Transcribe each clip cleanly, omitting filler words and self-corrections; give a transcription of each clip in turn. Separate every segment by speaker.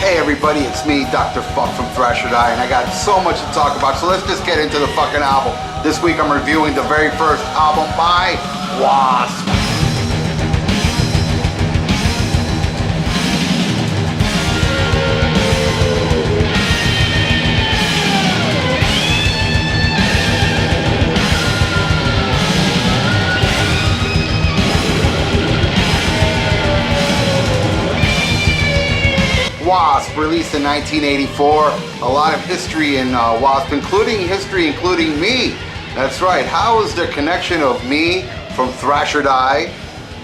Speaker 1: Hey everybody, it's me, Dr. Fuck from Thrash or Die, and I got so much to talk about, so let's just get into the fucking album. This week I'm reviewing the very first album by W.A.S.P. W.A.S.P. released in 1984. A lot of history in W.A.S.P, including me. That's right. How is the connection of me from Thrash or Die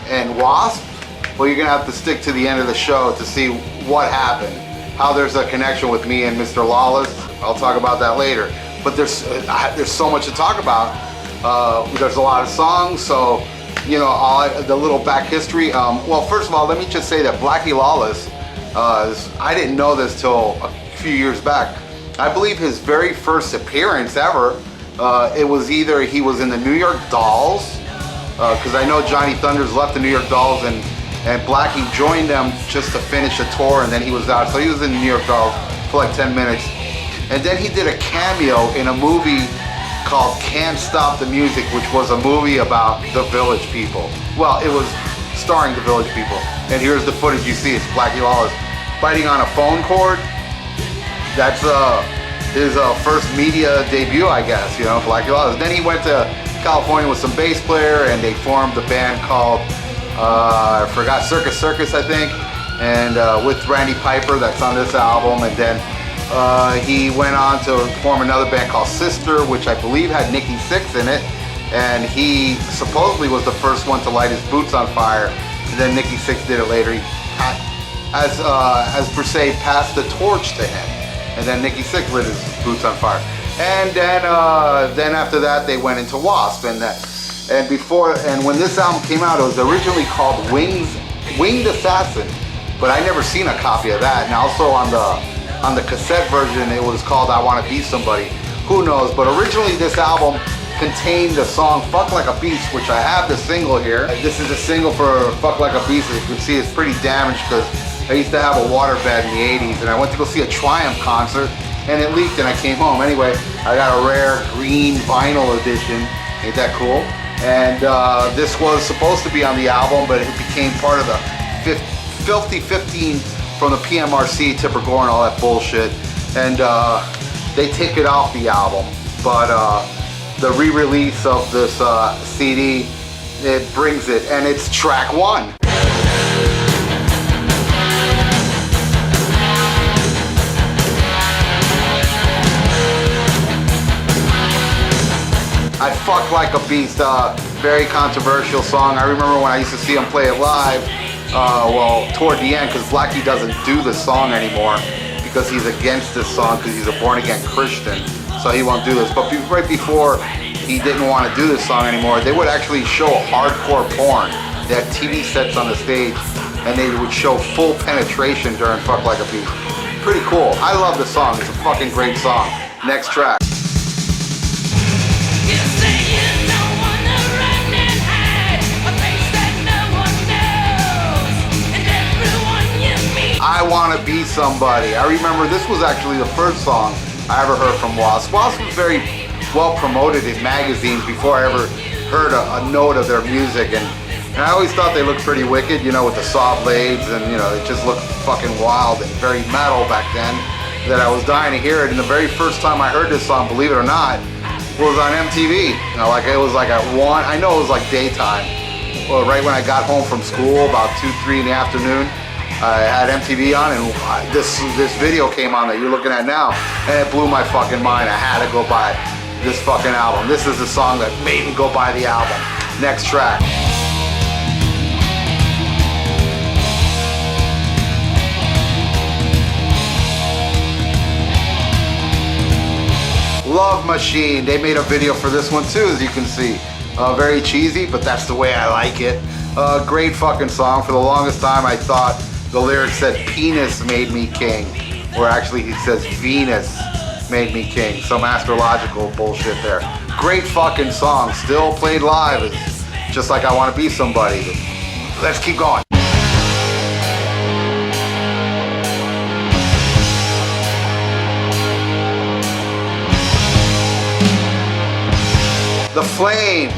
Speaker 1: and W.A.S.P? Well, you're gonna have to stick to the end of the show to see what happened. How there's a connection with me and Mr. Lawless. I'll talk about that later. But there's so much to talk about. There's a lot of songs, so you know the little back history. Well, first of all, let me just say that Blackie Lawless. I didn't know this till a few years back. I believe his very first appearance ever, it was either he was in the New York Dolls, because I know Johnny Thunders left the New York Dolls and Blackie joined them just to finish a tour, and then he was out. So he was in the New York Dolls for like 10 minutes. And then he did a cameo in a movie called Can't Stop the Music, which was a movie about the Village People. Well, it was starring the Village People. And here's the footage you see. It's Blackie Lawless biting on a phone cord. That's his first media debut, I guess, you know, Blackie Lawless. Then he went to California with some bass player, and they formed a band called, I forgot, Circus Circus, I think, and with Randy Piper, that's on this album. And then he went on to form another band called Sister, which I believe had Nikki Sixx in it, and he supposedly was the first one to light his boots on fire. And then Nikki Sixx did it later. He as per se passed the torch to him, and then Nikki Sixx lit his boots on fire. And then after that they went into W.A.S.P. and when this album came out, it was originally called Winged Assassin, but I never seen a copy of that. And also on the cassette version it was called I Wanna Be Somebody. Who knows? But originally this album contained the song Fuck Like a Beast, which I have the single here. This is a single for Fuck Like a Beast. As you can see, it's pretty damaged because I used to have a waterbed in the 80s, and I went to go see a Triumph concert and it leaked and I came home. Anyway, I got a rare green vinyl edition. Ain't that cool? And this was supposed to be on the album, but it became part of the Filthy 15 from the PMRC, Tipper Gore and all that bullshit. And they take it off the album. But the re-release of this CD, it brings it, and it's track 1. I Fuck Like a Beast, very controversial song. I remember when I used to see him play it live, well, toward the end, because Blackie doesn't do this song anymore because he's against this song because he's a born-again Christian. So he won't do this. But right before he didn't want to do this song anymore, they would actually show hardcore porn. They had TV sets on the stage, and they would show full penetration during Fuck Like a Beast. Pretty cool. I love the song. It's a fucking great song. Next track. I Wanna Be Somebody. I remember this was actually the first song I ever heard from W.A.S.P. W.A.S.P was very well promoted in magazines before I ever heard a note of their music, and I always thought they looked pretty wicked, you know, with the saw blades, and you know, it just looked fucking wild and very metal back then, that I was dying to hear it. And the very first time I heard this song, believe it or not, was on MTV. You know, like it was like at 1, I know it was like daytime, well, right when I got home from school, about 2, 3 in the afternoon. I had MTV on, and this video came on that you're looking at now, and it blew my fucking mind. I had to go buy this fucking album. This is the song that made me go buy the album. Next track. Love Machine. They made a video for this one too, as you can see. Very cheesy, but that's the way I like it. Great fucking song. For the longest time I thought the lyrics said penis made me king, where actually he says Venus made me king. Some astrological bullshit there. Great fucking song, still played live. It's just like I Wanna Be Somebody. Let's keep going. The Flame.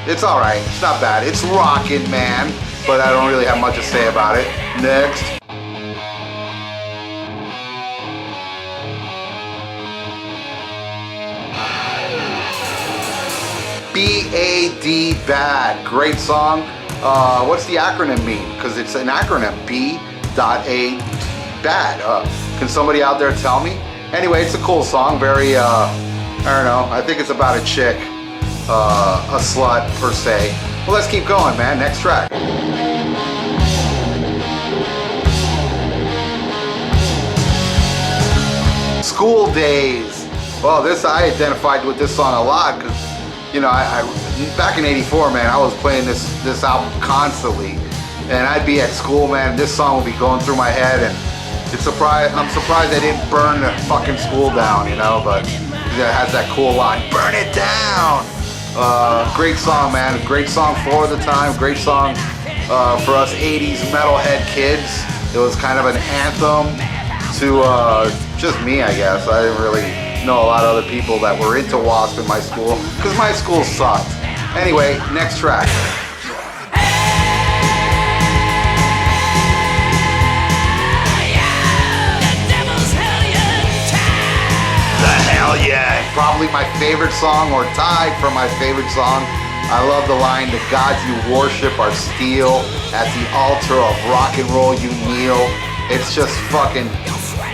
Speaker 1: It's alright. It's not bad. It's rockin', man. But I don't really have much to say about it. Next. B.A.D. B.A.D. Great song. What's the acronym mean? Because it's an acronym. B.A.D. B.A.D. Can somebody out there tell me? Anyway, it's a cool song. Very, I don't know. I think it's about a chick. A slut, per se. Well, let's keep going, man. Next track. School Days. Well, I identified with this song a lot because, you know, I back in '84, man, I was playing this album constantly, and I'd be at school, man. This song would be going through my head, and I'm surprised I didn't burn the fucking school down, you know. But it has that cool line, "Burn it down." Great song, man. Great song for the time. Great song for us '80s metalhead kids. It was kind of an anthem to just me, I guess. I didn't really know a lot of other people that were into W.A.S.P in my school because my school sucked. Anyway, next track. Hell yeah, probably my favorite song, or tied for my favorite song. I love the line, "The gods you worship are steel, at the altar of rock and roll you kneel." It's just fucking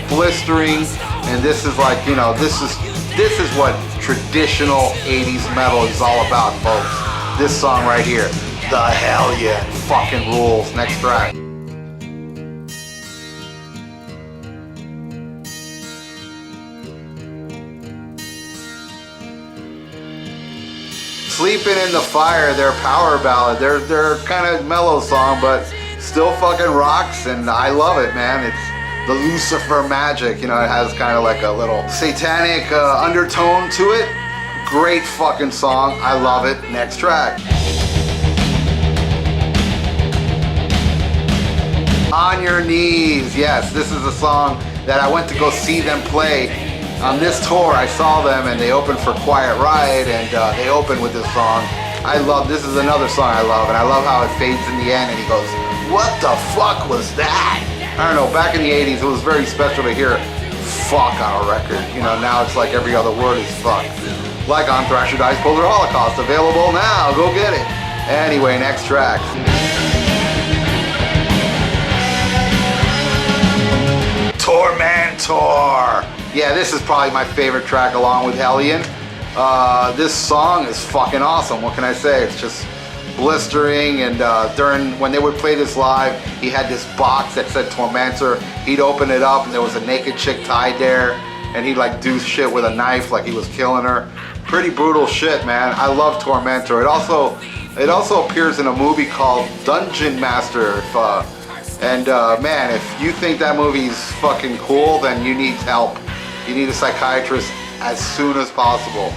Speaker 1: blistering, and this is like, you know, this is what traditional 80s metal is all about, folks. This song right here, the hell yeah, fucking rules. Next track. Sleeping in the Fire, their power ballad. They're kind of mellow song, but still fucking rocks, and I love it, man. It's the Lucifer magic, you know. It has kind of like a little satanic undertone to it. Great fucking song. I love it. Next track. On Your Knees. Yes, this is a song that I went to go see them play. On this tour, I saw them, and they opened for Quiet Riot, and they opened with this song. I love, this is another song I love, and I love how it fades in the end, and he goes, "What the fuck was that?" I don't know, back in the 80s, it was very special to hear fuck on a record. You know, now it's like every other word is fuck. Like on Thrash or Die's Polar Holocaust, available now, go get it. Anyway, next track. Tormentor. Yeah, this is probably my favorite track along with Hellion. This song is fucking awesome. What can I say? It's just blistering, and when they would play this live, he had this box that said Tormentor. He'd open it up and there was a naked chick tied there, and he'd like do shit with a knife like he was killing her. Pretty brutal shit, man. I love Tormentor. It also appears in a movie called Dungeon Master. Man, if you think that movie's fucking cool, then you need help. You need a psychiatrist as soon as possible.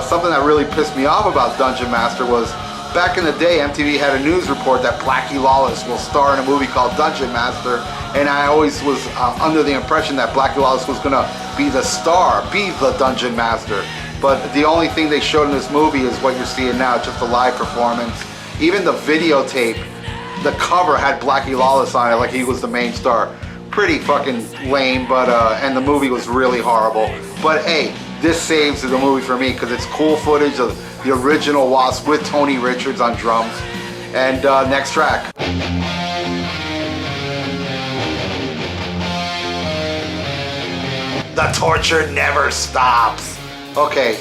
Speaker 1: Something that really pissed me off about Dungeon Master was, back in the day, MTV had a news report that Blackie Lawless will star in a movie called Dungeon Master, and I always was under the impression that Blackie Lawless was gonna be the star, be the Dungeon Master. But the only thing they showed in this movie is what you're seeing now, just a live performance. Even the videotape, the cover had Blackie Lawless on it like he was the main star. Pretty fucking lame, but and the movie was really horrible. But hey, this saves the movie for me because it's cool footage of the original W.A.S.P with Tony Richards on drums. And next track. The Torture Never Stops. Okay,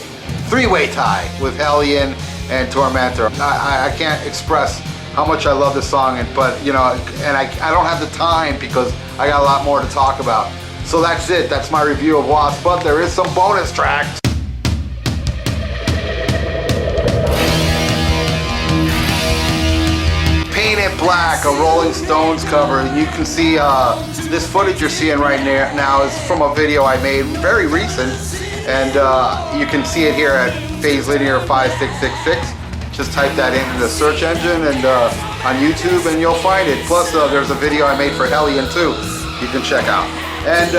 Speaker 1: three-way tie with Hellion and Tormentor. I can't express how much I love this song, but you know, and I don't have the time because I got a lot more to talk about. So that's it. That's my review of W.A.S.P, but there is some bonus tracks. Paint It Black, a Rolling Stones cover. You can see this footage you're seeing right now is from a video I made, very recent, and you can see it here at Phase Linear 5666. Just type that in the search engine and on YouTube and you'll find it. Plus there's a video I made for Hellion too you can check out. And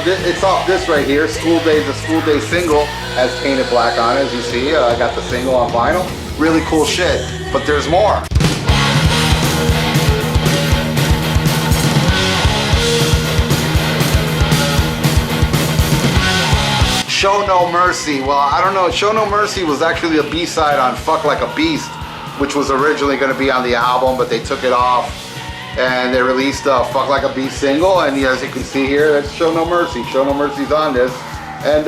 Speaker 1: it's off this right here, School Day, the School Day single, has Painted Black on it, as you see. I got the single on vinyl. Really cool shit, but there's more. Show No Mercy. Well, I don't know. Show No Mercy was actually a B-side on Fuck Like a Beast, which was originally going to be on the album, but they took it off and they released a Fuck Like a Beast single. And as you can see here, that's Show No Mercy. Show No Mercy's on this. And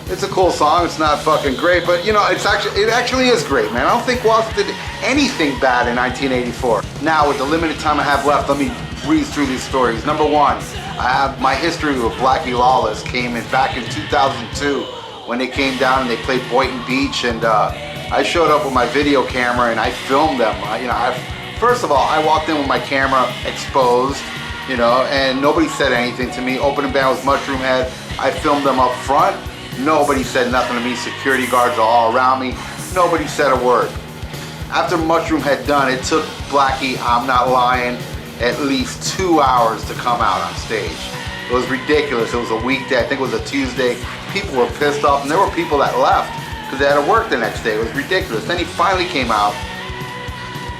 Speaker 1: it's a cool song. It's not fucking great, but you know, it actually is great, man. I don't think W.A.S.P did anything bad in 1984. Now, with the limited time I have left, let me breeze through these stories. Number one, I have my history with Blackie Lawless came in back in 2002 when they came down and they played Boynton Beach, and I showed up with my video camera and I filmed them. First of all, I walked in with my camera exposed, you know, and nobody said anything to me. Opening band was Mushroom Head. I filmed them up front. Nobody said nothing to me. Security guards are all around me. Nobody said a word. After Mushroom had done, it took Blackie, I'm not lying, at least 2 hours to come out on stage. It was ridiculous. It was a weekday. I think it was a Tuesday. People were pissed off, and there were people that left because they had to work the next day. It was ridiculous. Then he finally came out,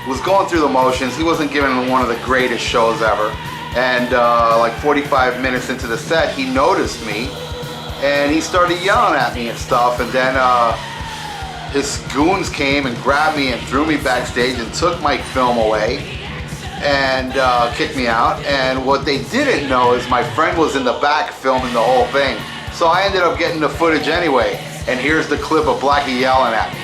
Speaker 1: was going through the motions. He wasn't giving one of the greatest shows ever. And like 45 minutes into the set, he noticed me, and he started yelling at me and stuff. And then his goons came and grabbed me and threw me backstage and took my film away and kicked me out. And what they didn't know is my friend was in the back filming the whole thing. So I ended up getting the footage anyway. And here's the clip of Blackie yelling at me.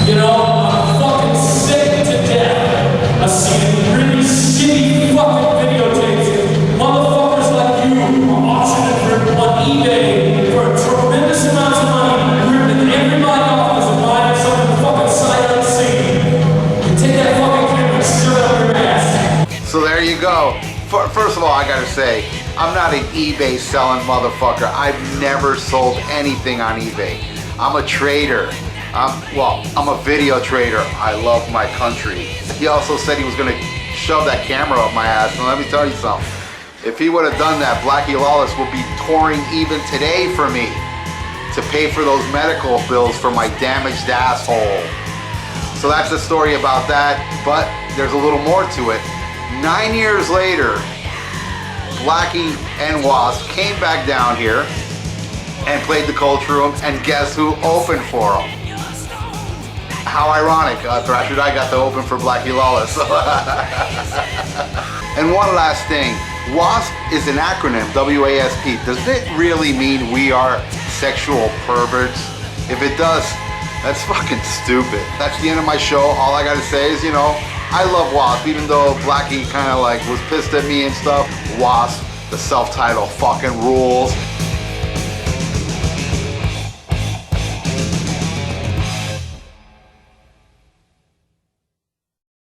Speaker 2: You know, I'm fucking sick to death of seeing really shitty fucking videotapes. Motherfuckers like you are auctioning on eBay for tremendous amounts of money, ripping everybody off as a buying something fucking sight unseen. You take that fucking camera and shove it up your ass.
Speaker 1: So there you go. First of all, I gotta say, I'm not an eBay selling motherfucker. I've never sold anything on eBay. I'm a trader. I'm a video trader. I love my country. He also said he was gonna shove that camera up my ass, and let me tell you something. If he would have done that, Blackie Lawless would be touring even today for me to pay for those medical bills for my damaged asshole. So that's the story about that, but there's a little more to it. 9 years later, Blackie and W.A.S.P came back down here and played the Culture Room, and guess who opened for them? How ironic, Thrash or Die got to open for Blackie Lawless. And one last thing, W.A.S.P is an acronym, W.A.S.P. Does it really mean we are sexual perverts? If it does, that's fucking stupid. That's the end of my show. All I gotta say is, you know, I love W.A.S.P, even though Blackie kind of like was pissed at me and stuff. W.A.S.P, the self-titled fucking rules.